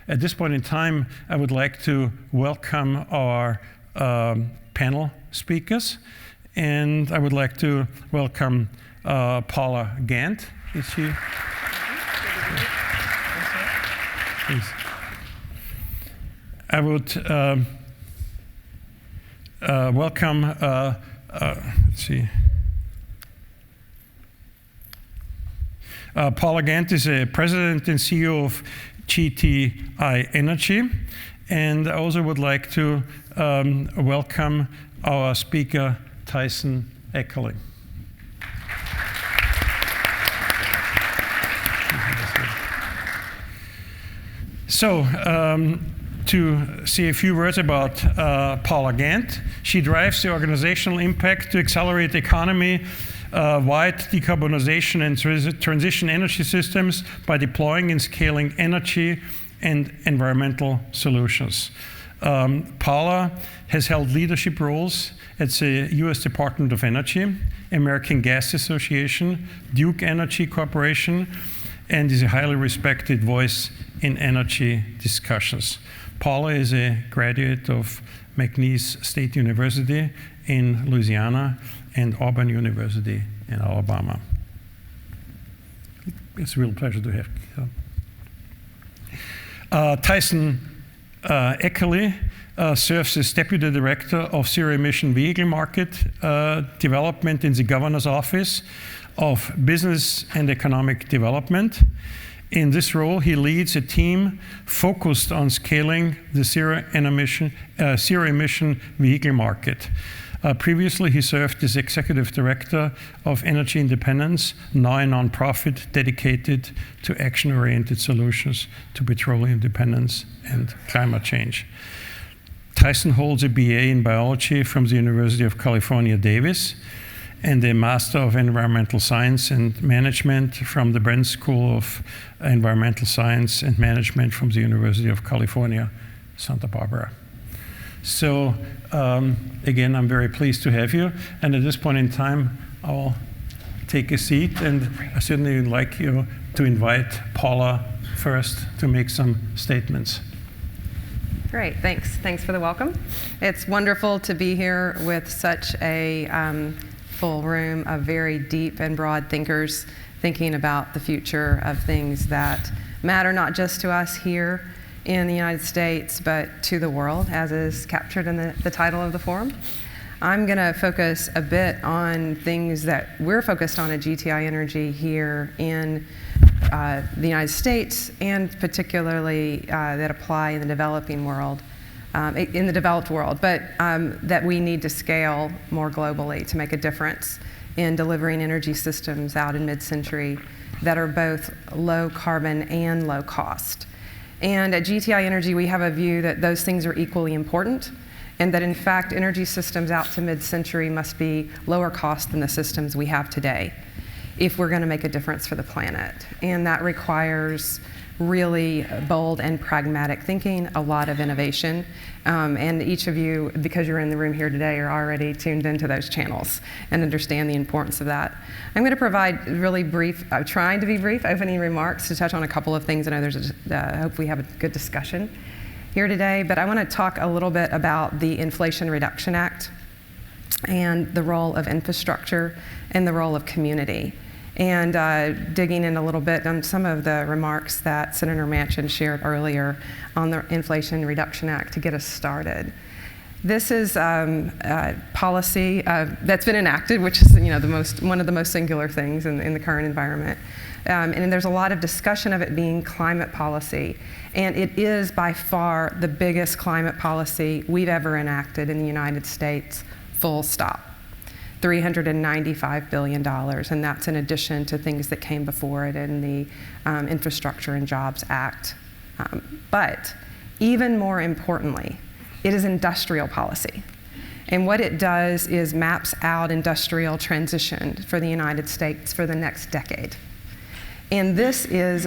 at this point in time, I would like to welcome our panel speakers. And I would like to welcome Paula Gant. Is she? Please. I would welcome, let's see. Paula Gant is a president and CEO of GTI Energy. And I also would like to welcome our speaker, Tyson Eckerle. So, to say a few words about Paula Gant. She drives the organizational impact to accelerate economy wide decarbonization and transition energy systems by deploying and scaling energy and environmental solutions. Paula has held leadership roles at the U.S. Department of Energy, American Gas Association, Duke Energy Corporation, and is a highly respected voice in energy discussions. Paula is a graduate of McNeese State University in Louisiana and Auburn University in Alabama. It's a real pleasure to have you. Tyson Eckerle serves as Deputy Director of Zero Emission Vehicle Market Development in the Governor's Office of Business and Economic Development. In this role, he leads a team focused on scaling the zero emission vehicle market. Previously, he served as Executive Director of Energy Independence, now a nonprofit dedicated to action-oriented solutions to petroleum dependence and climate change. Tyson holds a BA in biology from the University of California, Davis, and a Master of Environmental Science and Management from the Prinz School of Environmental Science and Management from the University of California, Santa Barbara. So again, I'm very pleased to have you. And at this point in time, I'll take a seat. And I certainly would like you to invite Paula first to make some statements. Great, thanks. Thanks for the welcome. It's wonderful to be here with such a full room of very deep and broad thinkers thinking about the future of things that matter not just to us here in the United States, but to the world, as is captured in the title of the forum. I'm going to focus a bit on things that we're focused on at GTI Energy here in the United States, and particularly that apply in the developing world, in the developed world, but that we need to scale more globally to make a difference in delivering energy systems out in mid-century that are both low carbon and low cost. And at GTI Energy, we have a view that those things are equally important, and that in fact, energy systems out to mid-century must be lower cost than the systems we have today if we're going to make a difference for the planet. And that requires really bold and pragmatic thinking, a lot of innovation. And each of you, because you're in the room here today, are already tuned into those channels and understand the importance of that. I'm going to provide really brief, trying to be brief, opening remarks to touch on a couple of things. I know there's hope we have a good discussion here today, but I want to talk a little bit about the Inflation Reduction Act and the role of infrastructure and the role of community. And digging in a little bit on some of the remarks that Senator Manchin shared earlier on the Inflation Reduction Act to get us started. This is policy that's been enacted, which is one of the most singular things in the current environment. And there's a lot of discussion of it being climate policy. And it is by far the biggest climate policy we've ever enacted in the United States, full stop. $395 billion, and that's in addition to things that came before it in the Infrastructure and Jobs Act. But even more importantly, it is industrial policy. And what it does is maps out industrial transition for the United States for the next decade. And this is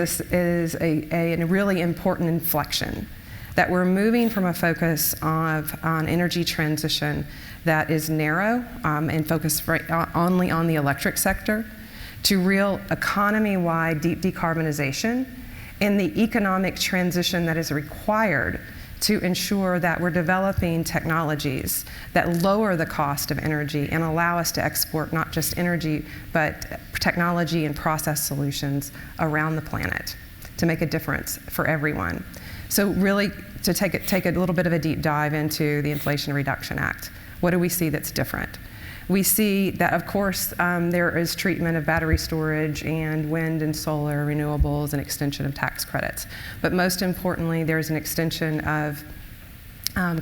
a really important inflection, that we're moving from a focus on energy transition that is narrow and focused only on the electric sector to real economy-wide deep decarbonization and the economic transition that is required to ensure that we're developing technologies that lower the cost of energy and allow us to export not just energy, but technology and process solutions around the planet to make a difference for everyone. So really, to take a little bit of a deep dive into the Inflation Reduction Act, what do we see that's different? We see that, of course, there is treatment of battery storage and wind and solar renewables and extension of tax credits. But most importantly, there's an extension of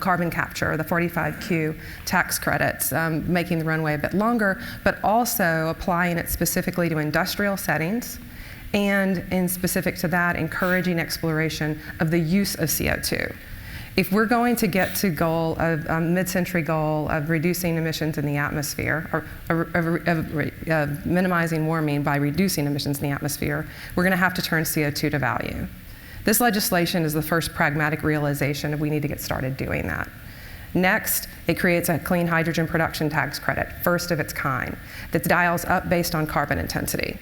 carbon capture, the 45Q tax credits, making the runway a bit longer, but also applying it specifically to industrial settings, and in specific to that, encouraging exploration of the use of CO2. If we're going to get to goal of mid-century goal of reducing emissions in the atmosphere, or minimizing warming by reducing emissions in the atmosphere, we're going to have to turn CO2 to value. This legislation is the first pragmatic realization of we need to get started doing that. Next, it creates a clean hydrogen production tax credit, first of its kind, that dials up based on carbon intensity.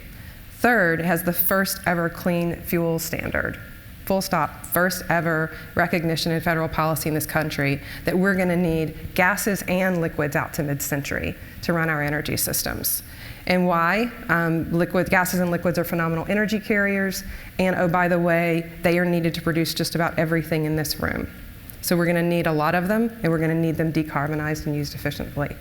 Third, it has the first ever clean fuel standard. Full stop, first ever recognition in federal policy in this country that we're going to need gases and liquids out to mid-century to run our energy systems. And why? Gases and liquids are phenomenal energy carriers, and oh, by the way, they are needed to produce just about everything in this room. So we're going to need a lot of them, and we're going to need them decarbonized and used efficiently.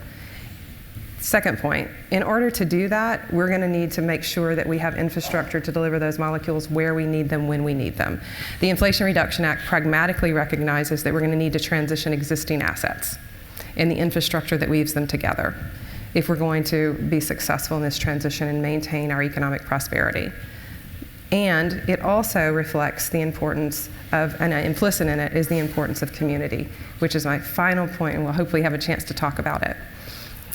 Second point, in order to do that, we're going to need to make sure that we have infrastructure to deliver those molecules where we need them, when we need them. The Inflation Reduction Act pragmatically recognizes that we're going to need to transition existing assets and the infrastructure that weaves them together if we're going to be successful in this transition and maintain our economic prosperity. And it also reflects the importance of, and implicit in it is the importance of community, which is my final point, and we'll hopefully have a chance to talk about it.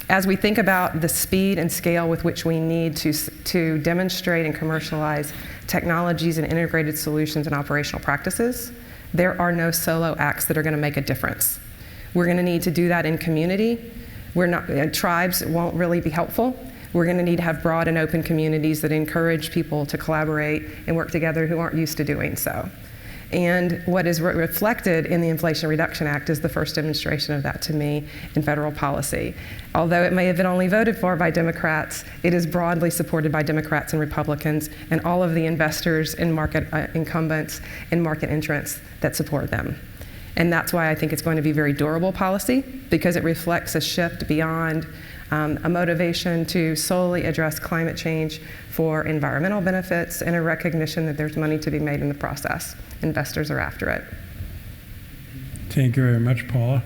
As we think about the speed and scale with which we need to demonstrate and commercialize technologies and integrated solutions and operational practices, there are no solo acts that are going to make a difference. We're going to need to do that in community. Tribes won't really be helpful. We're going to need to have broad and open communities that encourage people to collaborate and work together who aren't used to doing so. And what is reflected in the Inflation Reduction Act is the first demonstration of that to me in federal policy. Although it may have been only voted for by Democrats, it is broadly supported by Democrats and Republicans and all of the investors and market incumbents and market entrants that support them. And that's why I think it's going to be very durable policy, because it reflects a shift beyond a motivation to solely address climate change for environmental benefits and a recognition that there's money to be made in the process. Investors are after it. Thank you very much, Paula.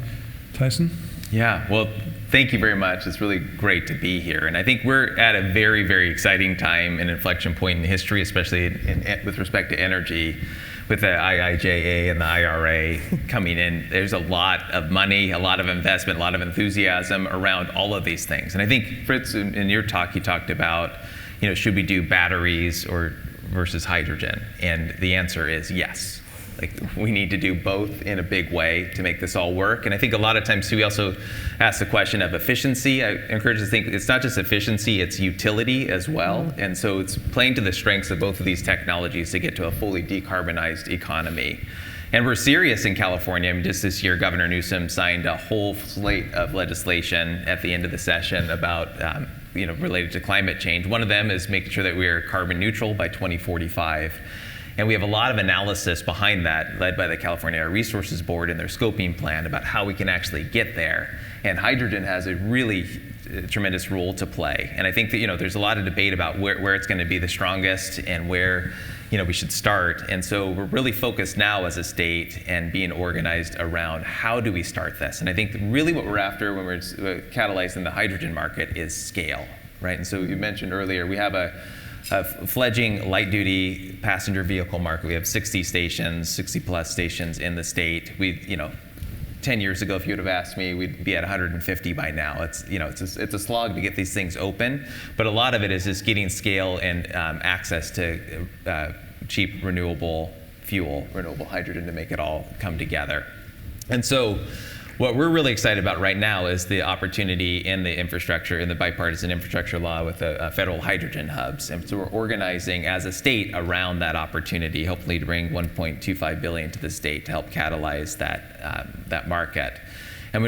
Tyson? Yeah, well, thank you very much. It's really great to be here. And I think we're at a very, very exciting time, an inflection point in history, especially with respect to energy. With the IIJA and the IRA coming in, there's a lot of money, a lot of investment, a lot of enthusiasm around all of these things. And I think, Fritz, in your talk, you talked about, should we do batteries versus hydrogen? And the answer is yes. Like, we need to do both in a big way to make this all work. And I think a lot of times too, we also ask the question of efficiency. I encourage to think it's not just efficiency, it's utility as well. Mm-hmm. And so it's playing to the strengths of both of these technologies to get to a fully decarbonized economy. And we're serious in California. I mean, just this year, Governor Newsom signed a whole slate of legislation at the end of the session about related to climate change. One of them is making sure that we are carbon neutral by 2045. And we have a lot of analysis behind that, led by the California Air Resources Board and their scoping plan about how we can actually get there. And hydrogen has a really tremendous role to play. And I think that there's a lot of debate about where it's going to be the strongest and where we should start. And so we're really focused now as a state and being organized around how do we start this. And I think really what we're after when we're catalyzing the hydrogen market is scale, right? And so you mentioned earlier, we have a fledgling light-duty passenger vehicle market. We have 60 plus stations in the state. 10 years ago, if you would have asked me, we'd be at 150 by now. It's a slog to get these things open, but a lot of it is just getting scale and access to cheap renewable fuel, renewable hydrogen to make it all come together. And so what we're really excited about right now is the opportunity in the infrastructure, in the bipartisan infrastructure law with the federal hydrogen hubs. And so we're organizing as a state around that opportunity, hopefully to bring $1.25 billion to the state to help catalyze that market. And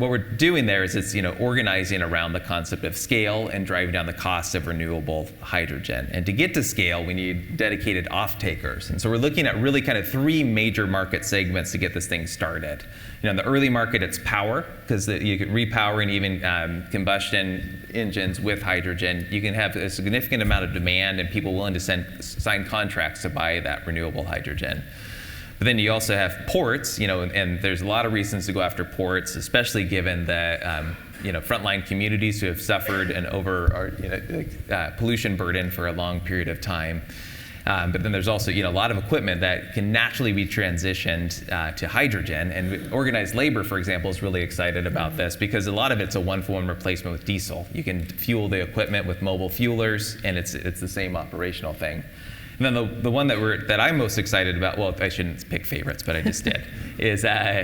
what we're doing there is it's organizing around the concept of scale and driving down the cost of renewable hydrogen. And to get to scale, we need dedicated off-takers. And so we're looking at really kind of three major market segments to get this thing started. In the early market, it's power, because you can repowering even combustion engines with hydrogen. You can have a significant amount of demand and people willing to sign contracts to buy that renewable hydrogen. But then you also have ports, and there's a lot of reasons to go after ports, especially given the frontline communities who have suffered an pollution burden for a long period of time. But then there's also a lot of equipment that can naturally be transitioned to hydrogen. And organized labor, for example, is really excited about this because a lot of it's a one-for-one replacement with diesel. You can fuel the equipment with mobile fuelers, and it's the same operational thing. And then the one that I'm most excited about, well, I shouldn't pick favorites, but I just did, is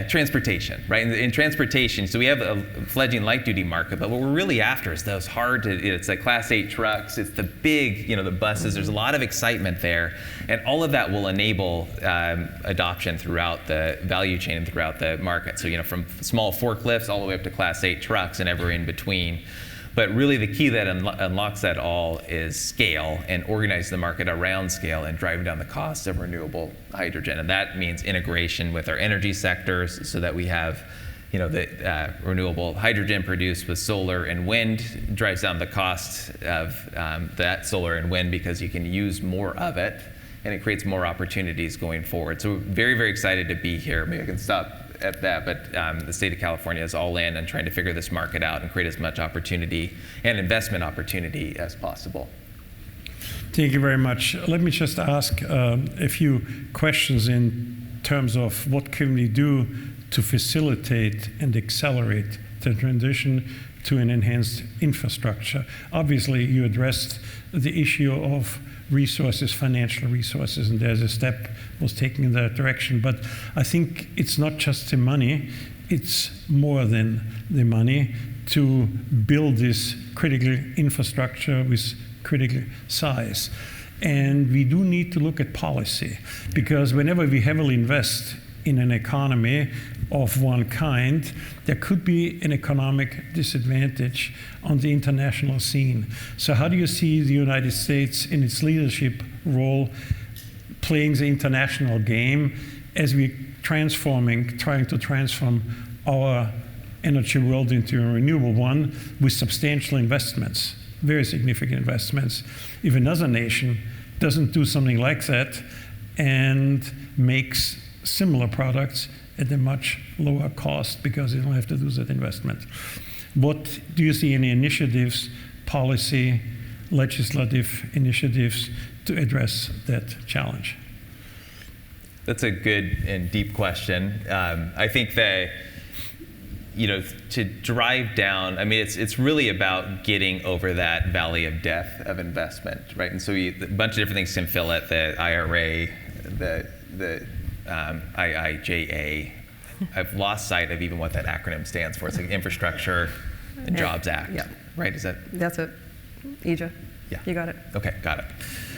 transportation, right? In transportation, so we have a fledgling light-duty market, but what we're really after is those it's the Class 8 trucks, it's the big, the buses. There's a lot of excitement there, and all of that will enable adoption throughout the value chain and throughout the market. So, from small forklifts all the way up to Class 8 trucks and everywhere in between. But really the key that unlocks that all is scale and organize the market around scale and driving down the cost of renewable hydrogen. And that means integration with our energy sectors so that we have the renewable hydrogen produced with solar and wind drives down the cost of that solar and wind because you can use more of it and it creates more opportunities going forward. So we're very, very excited to be here. Maybe I can stop at that, but the state of California is all in and trying to figure this market out and create as much opportunity and investment opportunity as possible. Thank you very much. Let me just ask a few questions in terms of what can we do to facilitate and accelerate the transition to an enhanced infrastructure. Obviously, you addressed the issue of resources, financial resources, and there's a step was taken in that direction. But I think it's not just the money, it's more than the money to build this critical infrastructure with critical size. And we do need to look at policy, because whenever we heavily invest in an economy of one kind, there could be an economic disadvantage on the international scene. So how do you see the United States in its leadership role playing the international game as we're trying to transform our energy world into a renewable one with substantial investments, very significant investments? If another nation doesn't do something like that and makes similar products at a much lower cost because they don't have to do that investment. What do you see any initiatives, policy, legislative initiatives to address that challenge? That's a good and deep question. I think that to drive down, it's really about getting over that valley of death of investment, right? And so a bunch of different things can fill it, the IRA, the IIJA. I've lost sight of even what that acronym stands for. It's like Infrastructure and Jobs Act, right? That's it. EJA. Yeah. You got it. Okay, got it.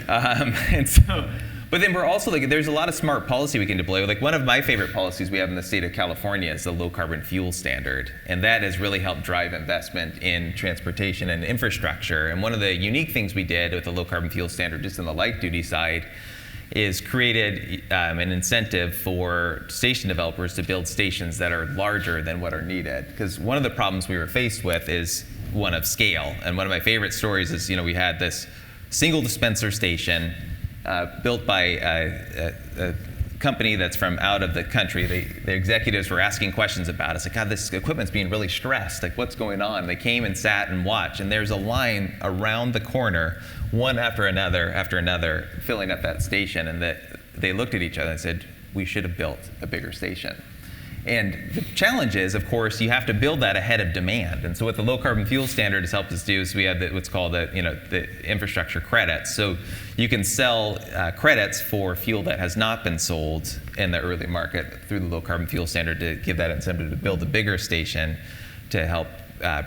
And so, but then we're also there's a lot of smart policy we can deploy. Like one of my favorite policies we have in the state of California is the low carbon fuel standard. And that has really helped drive investment in transportation and infrastructure. And one of the unique things we did with the low carbon fuel standard, just on the light duty side, is created an incentive for station developers to build stations that are larger than what are needed. Because one of the problems we were faced with is one of scale. And one of my favorite stories is, we had this single dispenser station built by a company that's from out of the country. The executives were asking questions about it. It's like, God, this equipment's being really stressed. Like, what's going on? They came and sat and watched, and there's a line around the corner, one after another, filling up that station. And they looked at each other and said, we should have built a bigger station. And the challenge is, of course, you have to build that ahead of demand. And so what the low carbon fuel standard has helped us do is we have what's called the infrastructure credits. So you can sell credits for fuel that has not been sold in the early market through the low carbon fuel standard to give that incentive to build a bigger station to help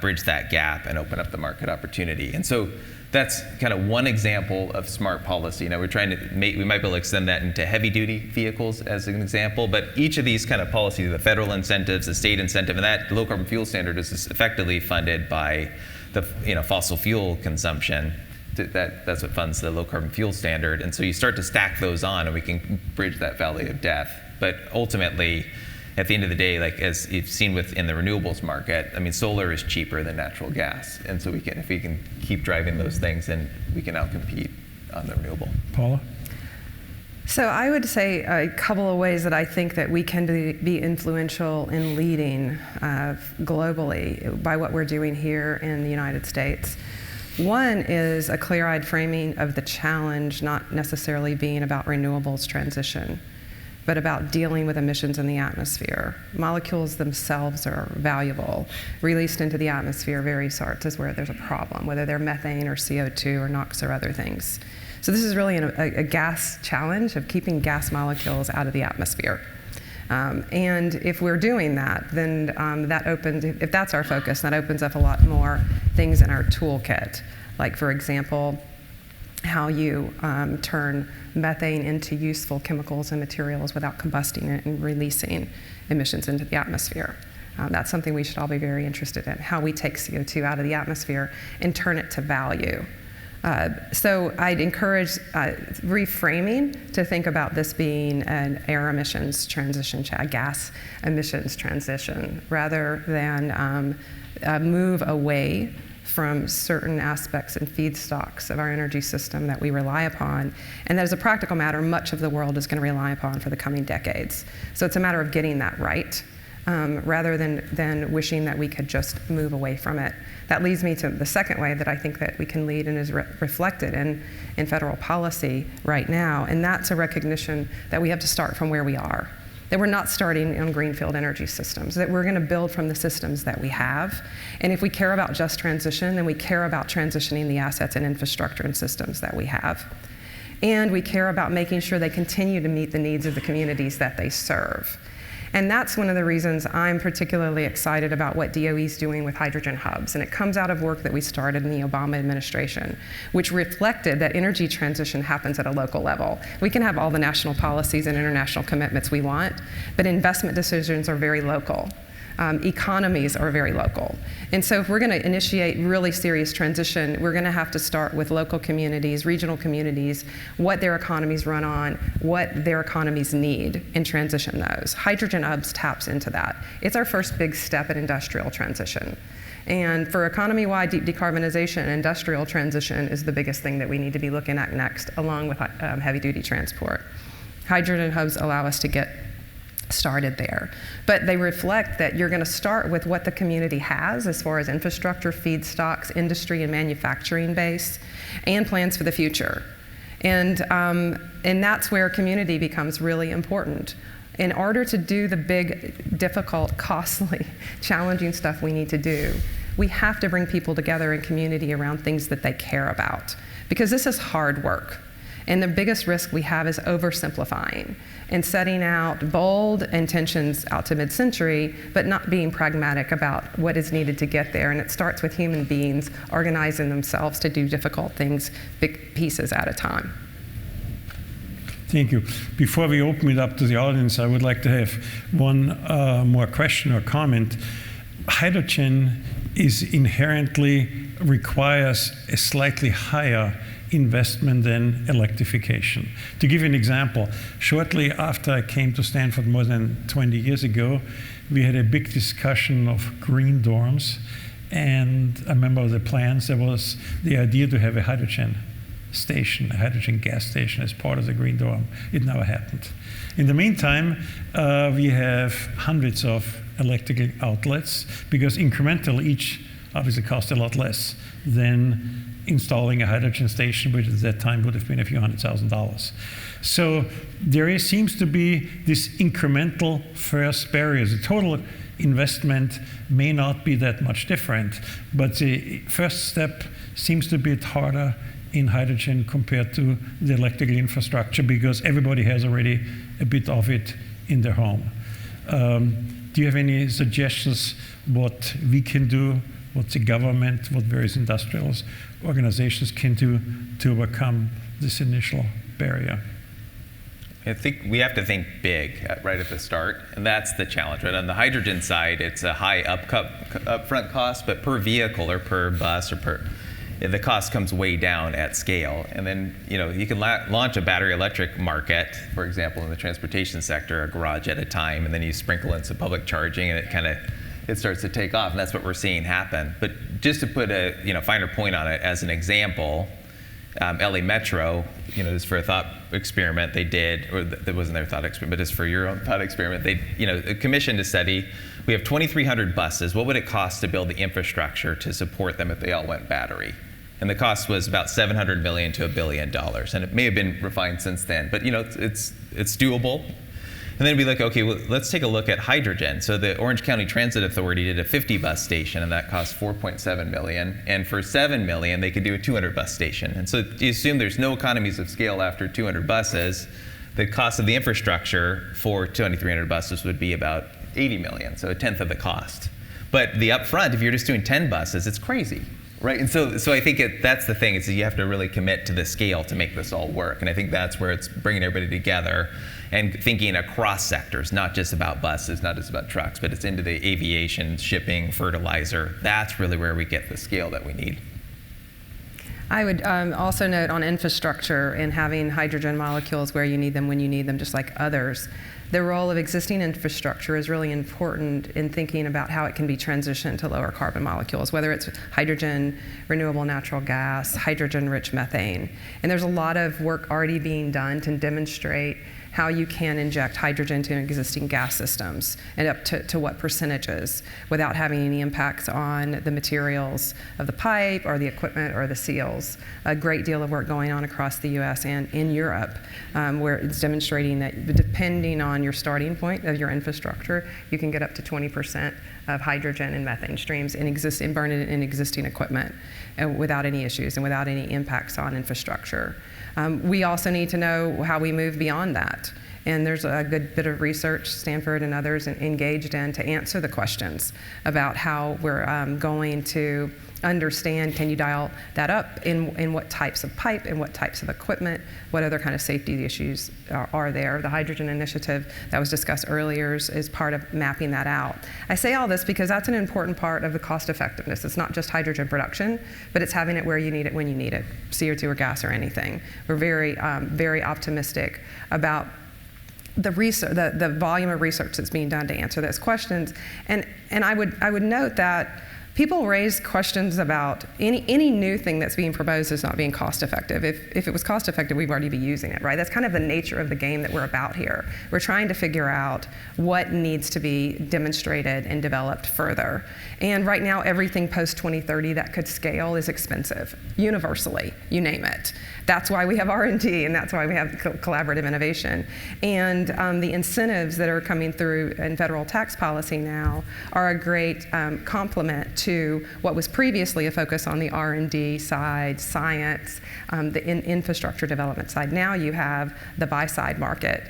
bridge that gap and open up the market opportunity. And so that's kind of one example of smart policy. We're trying to we might be able to extend that into heavy duty vehicles as an example, but each of these kind of policies, the federal incentives, the state incentive, and that low carbon fuel standard is effectively funded by the fossil fuel consumption. That's what funds the low carbon fuel standard. And so you start to stack those on and we can bridge that valley of death. But ultimately, at the end of the day, like as you've seen in the renewables market, I mean, solar is cheaper than natural gas. And so if we can keep driving those things, then we can outcompete on the renewable. Paula? So I would say a couple of ways that I think that we can be influential in leading globally by what we're doing here in the United States. One is a clear-eyed framing of the challenge not necessarily being about renewables transition, but about dealing with emissions in the atmosphere. Molecules themselves are valuable. Released into the atmosphere, various sorts is where there's a problem, whether they're methane or CO2 or NOx or other things. So this is really a gas challenge of keeping gas molecules out of the atmosphere. And if we're doing that, then that opens, if that's our focus, that opens up a lot more things in our toolkit. Like, for example, how you turn methane into useful chemicals and materials without combusting it and releasing emissions into the atmosphere. That's something we should all be very interested in, how we take CO2 out of the atmosphere and turn it to value. So I'd encourage reframing to think about this being an air emissions transition, a gas emissions transition, rather than move away from certain aspects and feedstocks of our energy system that we rely upon, and that as a practical matter, much of the world is going to rely upon for the coming decades. So it's a matter of getting that right, rather than wishing that we could just move away from it. That leads me to the second way that I think that we can lead and is reflected in federal policy right now, and that's a recognition that we have to start from where we are. That we're not starting on greenfield energy systems, that we're going to build from the systems that we have. And if we care about just transition, then we care about transitioning the assets and infrastructure and systems that we have. And we care about making sure they continue to meet the needs of the communities that they serve. And that's one of the reasons I'm particularly excited about what DOE is doing with hydrogen hubs. And it comes out of work that we started in the Obama administration, which reflected that energy transition happens at a local level. We can have all the national policies and international commitments we want, but investment decisions are very local. Economies are very local. And so if we're going to initiate really serious transition, we're going to have to start with local communities, regional communities, what their economies run on, what their economies need, and transition those. Hydrogen hubs taps into that. It's our first big step in industrial transition. And for economy-wide deep decarbonization, industrial transition is the biggest thing that we need to be looking at next, along with heavy-duty transport. Hydrogen hubs allow us to get started there. But they reflect that you're going to start with what the community has as far as infrastructure, feedstocks, industry and manufacturing base, and plans for the future. And that's where community becomes really important. In order to do the big, difficult, costly, challenging stuff we need to do, we have to bring people together in community around things that they care about. Because this is hard work. And the biggest risk we have is oversimplifying and setting out bold intentions out to mid-century, but not being pragmatic about what is needed to get there. And it starts with human beings organizing themselves to do difficult things, big pieces at a time. Thank you. Before we open it up to the audience, I would like to have one more question or comment. Hydrogen is inherently requires a slightly higher investment than electrification. To give you an example, shortly after I came to Stanford more than 20 years ago, we had a big discussion of green dorms, and I remember the plans. There was the idea to have a hydrogen station, a hydrogen gas station as part of the green dorm. It never happened. In the meantime, we have hundreds of electrical outlets because incrementally each obviously cost a lot less than installing a hydrogen station, which at that time would have been a few $100,000. So seems to be this incremental first barrier. The total investment may not be that much different, but the first step seems to be a bit harder in hydrogen compared to the electrical infrastructure, because everybody has already a bit of it in their home. Do you have any suggestions what we can do, what the government, what various industrial organizations can do to overcome this initial barrier? I think we have to think big right at the start, and that's the challenge. Right on the hydrogen side, it's a high upfront cost, but per vehicle or per bus or the cost comes way down at scale. And then you can launch a battery electric market, for example, in the transportation sector, a garage at a time, and then you sprinkle in some public charging, and it starts to take off, and that's what we're seeing happen. But just to put a finer point on it, as an example, LA Metro, just for a thought experiment they did, or that wasn't their thought experiment, but just for your own thought experiment, they commissioned a study. We have 2,300 buses. What would it cost to build the infrastructure to support them if they all went battery? And the cost was about $700 million to $1 billion. And it may have been refined since then, but it's doable. And then we'd be like, okay, well, let's take a look at hydrogen. So the Orange County Transit Authority did a 50 bus station, and that cost $4.7 million. And for $7 million, they could do a 200 bus station. And so you assume there's no economies of scale after 200 buses. The cost of the infrastructure for 2,300 buses would be about $80 million, so a tenth of the cost. But the upfront, if you're just doing 10 buses, it's crazy. Right, and so I think that's the thing, is that you have to really commit to the scale to make this all work. And I think that's where it's bringing everybody together and thinking across sectors, not just about buses, not just about trucks, but it's into the aviation, shipping, fertilizer. That's really where we get the scale that we need. I would also note on infrastructure and having hydrogen molecules where you need them, when you need them, just like others. The role of existing infrastructure is really important in thinking about how it can be transitioned to lower carbon molecules, whether it's hydrogen, renewable natural gas, hydrogen-rich methane. And there's a lot of work already being done to demonstrate how you can inject hydrogen to existing gas systems and up to what percentages without having any impacts on the materials of the pipe or the equipment or the seals. A great deal of work going on across the US and in Europe where it's demonstrating that depending on your starting point of your infrastructure, you can get up to 20% of hydrogen and methane streams and burn it in existing equipment without any issues and without any impacts on infrastructure. We also need to know how we move beyond that. And there's a good bit of research Stanford and others engaged in to answer the questions about how we're going to understand, can you dial that up in what types of pipe and what types of equipment, what other kind of safety issues are there. The hydrogen initiative that was discussed earlier is part of mapping that out. I say all this because that's an important part of the cost effectiveness. It's not just hydrogen production, but it's having it where you need it when you need it, CO2 or gas or anything. We're very, very optimistic about the research, the volume of research that's being done to answer those questions. And I would note that people raise questions about any new thing that's being proposed is not being cost effective. If it was cost effective, we'd already be using it, right? That's kind of the nature of the game that we're about here. We're trying to figure out what needs to be demonstrated and developed further. And right now, everything post 2030 that could scale is expensive, universally, you name it. That's why we have R&D, and that's why we have collaborative innovation. And the incentives that are coming through in federal tax policy now are a great complement to what was previously a focus on the R&D side, science, the infrastructure development side. Now you have the buy-side market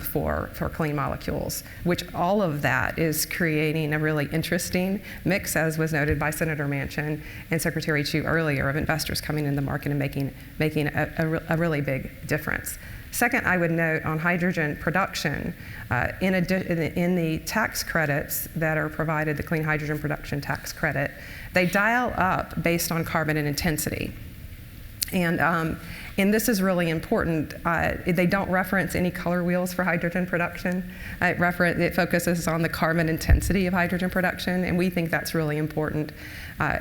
for clean molecules, which all of that is creating a really interesting mix, as was noted by Senator Manchin and Secretary Chu earlier, of investors coming in the market and making a really big difference. Second, I would note on hydrogen production, in the tax credits that are provided, the Clean Hydrogen Production Tax Credit, they dial up based on carbon and intensity. And this is really important. They don't reference any color wheels for hydrogen production. It focuses on the carbon intensity of hydrogen production, and we think that's really important.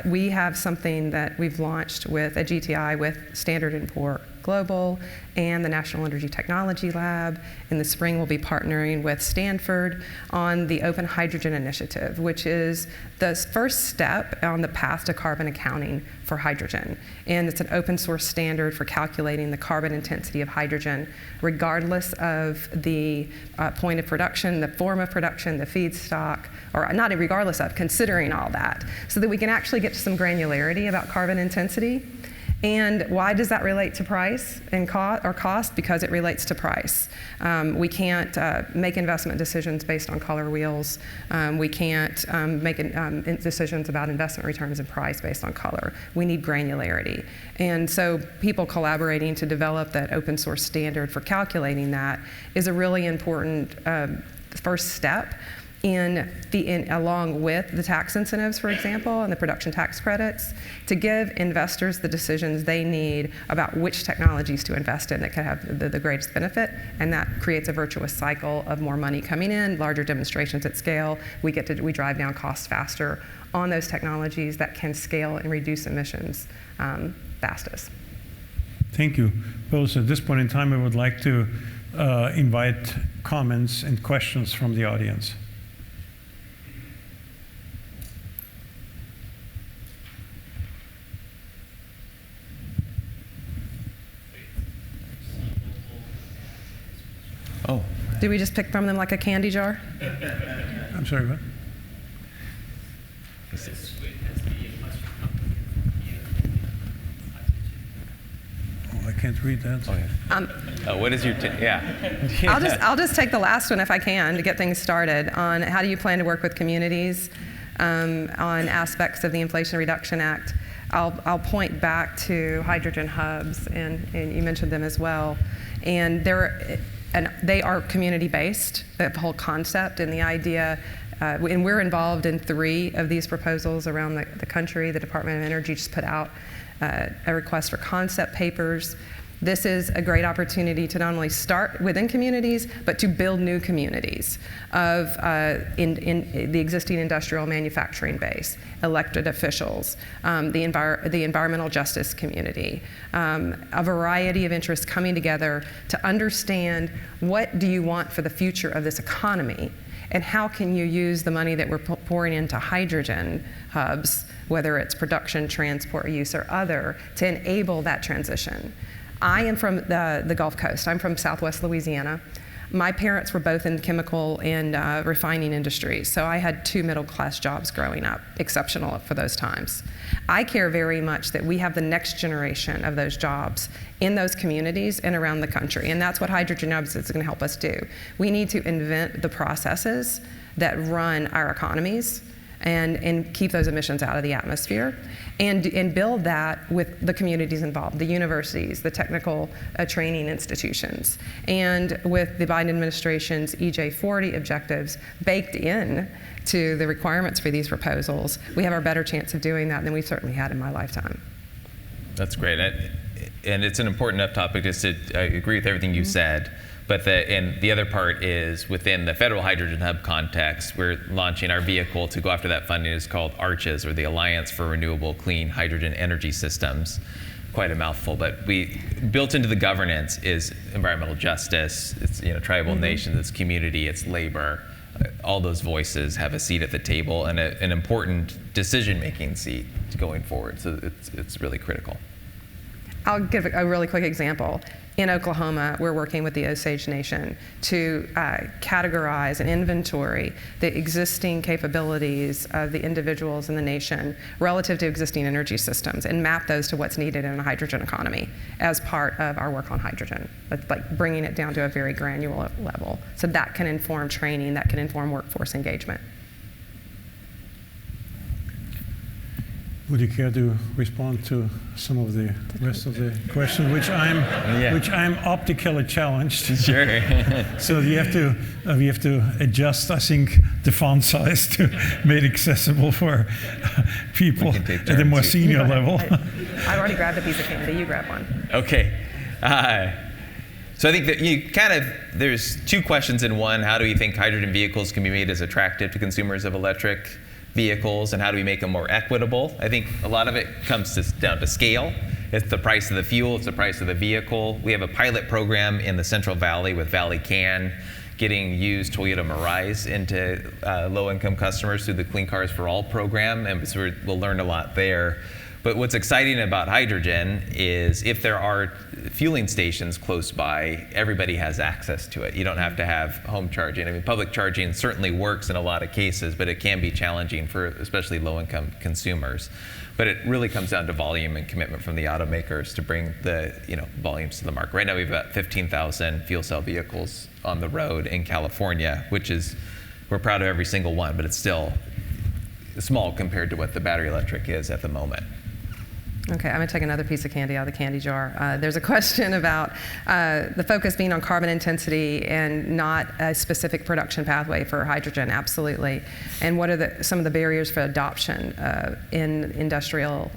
We have something that we've launched with a GTI with Standard & Poor's Global and the National Energy Technology Lab. In the spring, we'll be partnering with Stanford on the Open Hydrogen Initiative, which is the first step on the path to carbon accounting for hydrogen. And it's an open source standard for calculating the carbon intensity of hydrogen, regardless of the point of production, the form of production, the feedstock, or not regardless of, considering all that, so that we can actually get to some granularity about carbon intensity. And why does that relate to price and cost? Because it relates to price. We can't make investment decisions based on color wheels. We can't make decisions about investment returns and price based on color. We need granularity. And so people collaborating to develop that open source standard for calculating that is a really important first step along with the tax incentives, for example, and the production tax credits, to give investors the decisions they need about which technologies to invest in that can have the greatest benefit. And that creates a virtuous cycle of more money coming in, larger demonstrations at scale. We drive down costs faster on those technologies that can scale and reduce emissions fastest. Thank you. Well, so at this point in time, I would like to invite comments and questions from the audience. Oh. Do we just pick from them like a candy jar? I'm sorry, what? Oh, I can't read that. Oh, yeah. What is your, yeah. I'll just take the last one if I can to get things started on how do you plan to work with communities on aspects of the Inflation Reduction Act. I'll point back to hydrogen hubs, and you mentioned them as well. And they are community-based, the whole concept and the idea. And we're involved in 3 of these proposals around the country. The Department of Energy just put out a request for concept papers. This is a great opportunity to not only start within communities, but to build new communities of in the existing industrial manufacturing base, elected officials, the environmental justice community, a variety of interests coming together to understand what do you want for the future of this economy, and how can you use the money that we're pouring into hydrogen hubs, whether it's production, transport, use, or other, to enable that transition. I am from the Gulf Coast. I'm from Southwest Louisiana. My parents were both in chemical and refining industries, so I had 2 middle-class jobs growing up, exceptional for those times. I care very much that we have the next generation of those jobs in those communities and around the country, and that's what Hydrogen Hubs is going to help us do. We need to invent the processes that run our economies and keep those emissions out of the atmosphere, and build that with the communities involved, the universities, the technical training institutions, and with the Biden administration's EJ40 objectives baked in to the requirements for these proposals. We have a better chance of doing that than we've certainly had in my lifetime. That's great. And it's an important enough topic. I agree with everything you said. But the other part is within the Federal Hydrogen Hub context, we're launching our vehicle to go after that funding. It's called ARCHES, or the Alliance for Renewable Clean Hydrogen Energy Systems. Quite a mouthful, but built into the governance is environmental justice. It's tribal nations, it's community, it's labor. All those voices have a seat at the table and an important decision-making seat going forward. So it's really critical. I'll give a really quick example. In Oklahoma, we're working with the Osage Nation to categorize and inventory the existing capabilities of the individuals in the nation relative to existing energy systems and map those to what's needed in a hydrogen economy as part of our work on hydrogen, like bringing it down to a very granular level. So that can inform training, that can inform workforce engagement. Would you care to respond to some of the rest of the questions, which I'm optically challenged? Sure. So we have to adjust, I think, the font size to make it accessible for people at a more senior level. I've already grabbed a piece of candy. You grab one. Okay. So I think that there's 2 questions in one. How do we think hydrogen vehicles can be made as attractive to consumers of electric vehicles, and how do we make them more equitable? I think a lot of it comes down to scale It's the price of the fuel, it's the price of the vehicle. We have a pilot program in the Central Valley with Valley Can, getting used Toyota Mirais into low-income customers through the Clean Cars for All program, and so we'll learn a lot there. But what's exciting about hydrogen is if there are fueling stations close by, everybody has access to it. You don't have to have home charging. I mean, public charging certainly works in a lot of cases, but it can be challenging for especially low-income consumers. But it really comes down to volume and commitment from the automakers to bring the volumes to the market. Right now we've got 15,000 fuel cell vehicles on the road in California, which is, we're proud of every single one, but it's still small compared to what the battery electric is at the moment. Okay, I'm going to take another piece of candy out of the candy jar. There's a question about the focus being on carbon intensity and not a specific production pathway for hydrogen. Absolutely. And what are some of the barriers for adoption in industrial,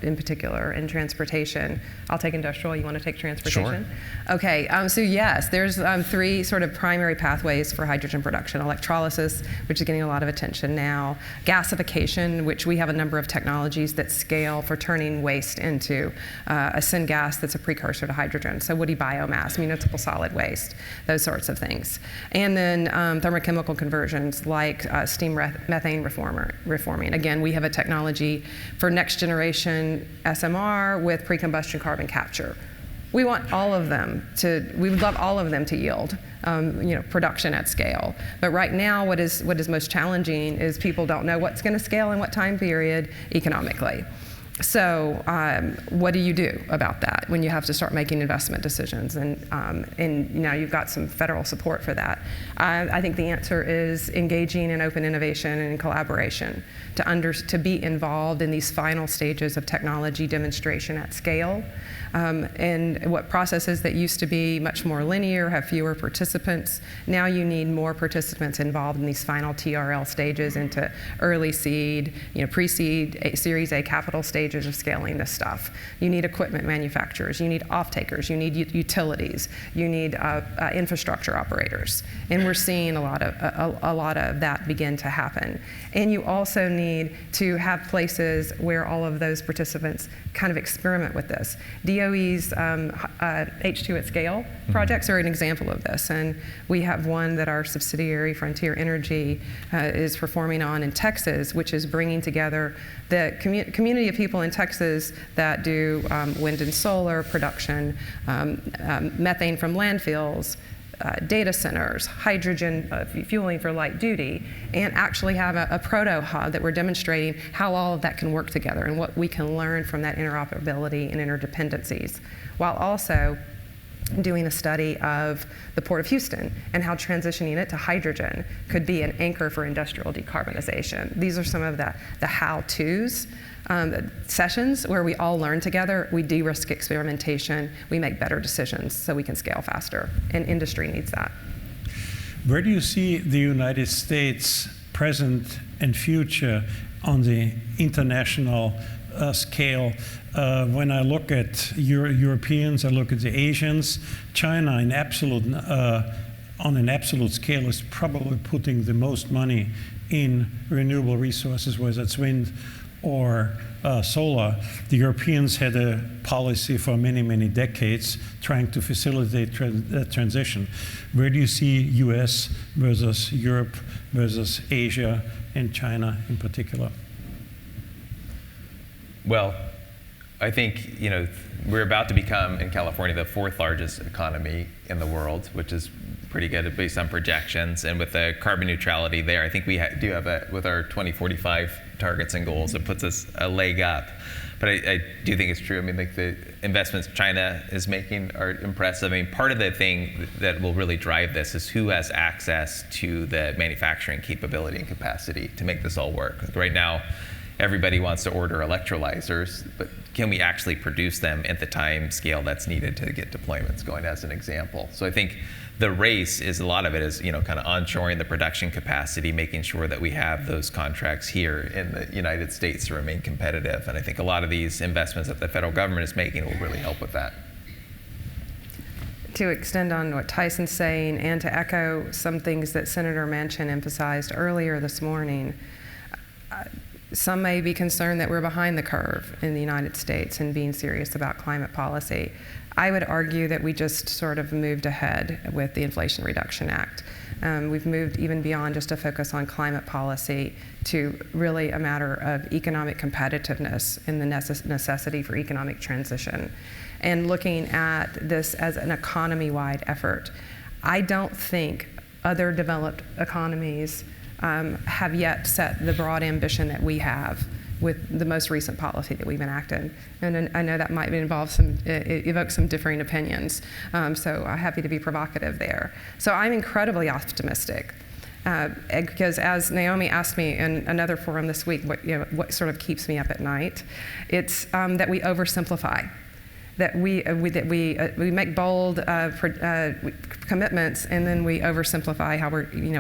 in particular, in transportation? I'll take industrial. You want to take transportation? Sure. Okay, so yes, there's 3 sort of primary pathways for hydrogen production. Electrolysis, which is getting a lot of attention now. Gasification, which we have a number of technologies that scale for turning waste into a syngas that's a precursor to hydrogen. So woody biomass, municipal solid waste, those sorts of things. And then thermochemical conversions like steam methane reforming. Again, we have a technology for next generation SMR with pre-combustion carbon capture. We want all of them we would love all of them to yield production at scale. But right now, what is most challenging is people don't know what's going to scale in what time period economically. So what do you do about that when you have to start making investment decisions? And now you've got some federal support for that. I think the answer is engaging in open innovation and collaboration to be involved in these final stages of technology demonstration at scale. And what processes that used to be much more linear, have fewer participants, now you need more participants involved in these final TRL stages into early seed, pre-seed, Series A capital stages of scaling this stuff. You need equipment manufacturers, you need off-takers, you need utilities, you need infrastructure operators. And we're seeing a lot of that begin to happen. And you also need to have places where all of those participants kind of experiment with this. DOE's H2 at Scale projects are an example of this, and we have one that our subsidiary Frontier Energy is performing on in Texas, which is bringing together the community of people in Texas that do wind and solar production, methane from landfills, data centers, hydrogen fueling for light duty, and actually have a proto-hub that we're demonstrating how all of that can work together and what we can learn from that interoperability and interdependencies, while also doing a study of the Port of Houston and how transitioning it to hydrogen could be an anchor for industrial decarbonization. These are some of the how-tos. Sessions where we all learn together, we de-risk experimentation, we make better decisions so we can scale faster, and industry needs that. Where do you see the United States present and future on the international scale? When I look at Europeans, I look at the Asians, China on an absolute scale is probably putting the most money in renewable resources, whether it's wind or solar. The Europeans had a policy for many, many decades trying to facilitate that transition. Where do you see US versus Europe versus Asia and China in particular? Well, I think we're about to become, in California, the 4th largest economy in the world, which is pretty good based on projections. And with the carbon neutrality there, I think we do have with our 2045 targets and goals, it puts us a leg up. But I do think it's true. I mean, like the investments China is making are impressive. I mean, part of the thing that will really drive this is who has access to the manufacturing capability and capacity to make this all work. Like right now, everybody wants to order electrolyzers, but can we actually produce them at the time scale that's needed to get deployments going, as an example? So I think the race is, a lot of it is, kind of onshoring the production capacity, making sure that we have those contracts here in the United States to remain competitive. And I think a lot of these investments that the federal government is making will really help with that. To extend on what Tyson's saying and to echo some things that Senator Manchin emphasized earlier this morning, Some may be concerned that we're behind the curve in the United States in being serious about climate policy. I would argue that we just sort of moved ahead with the Inflation Reduction Act. We've moved even beyond just a focus on climate policy to really a matter of economic competitiveness and the necessity for economic transition, and looking at this as an economy-wide effort. I don't think other developed economies have yet set the broad ambition that we have with the most recent policy that we've enacted. And I know that might evoke some differing opinions, so I'm happy to be provocative there. So I'm incredibly optimistic, because as Naomi asked me in another forum this week, what sort of keeps me up at night, it's that we oversimplify. That we make bold commitments, and then we oversimplify how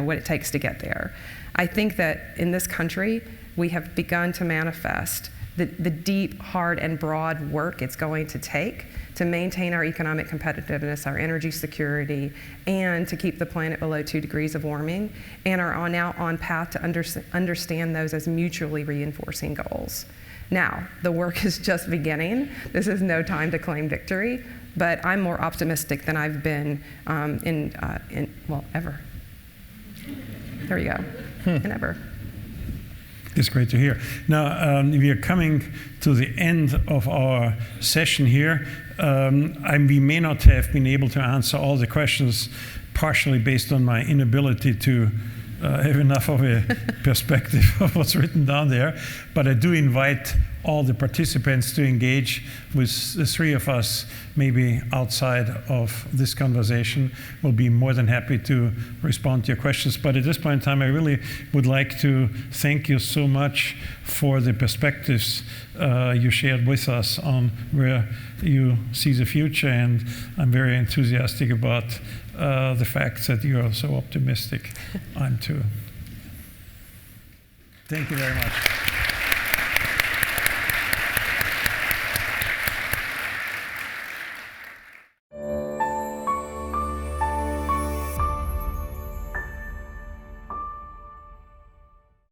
what it takes to get there. I think that in this country we have begun to manifest the deep, hard, and broad work it's going to take to maintain our economic competitiveness, our energy security, and to keep the planet below 2 degrees of warming, and are now on path to understand those as mutually reinforcing goals. Now, the work is just beginning. This is no time to claim victory, but I'm more optimistic than I've been ever. There you go, and ever. It's great to hear. Now, we are coming to the end of our session here. We may not have been able to answer all the questions, partially based on my inability to have enough of a perspective of what's written down there, but I do invite all the participants to engage with the three of us, maybe outside of this conversation. We'll be more than happy to respond to your questions. But at this point in time, I really would like to thank you so much for the perspectives you shared with us on where you see the future, and I'm very enthusiastic about the fact that you are so optimistic. I'm too. Thank you very much.